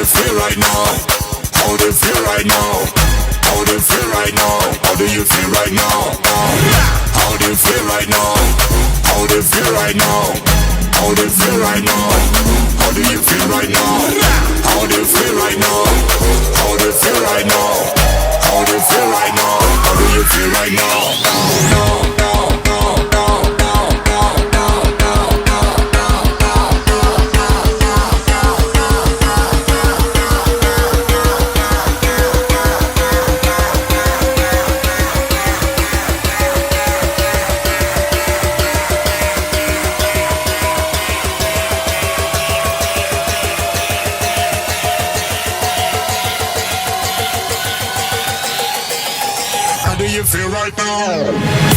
feel right now? How do you feel right now? How do you feel right now? How do you feel right now? How do you feel right now? How do you feel right now? How do you feel right now? How do you feel right now? How do you feel right now? How do you feel right now? How do you feel right now? How do you feel right now? How do you feel right now?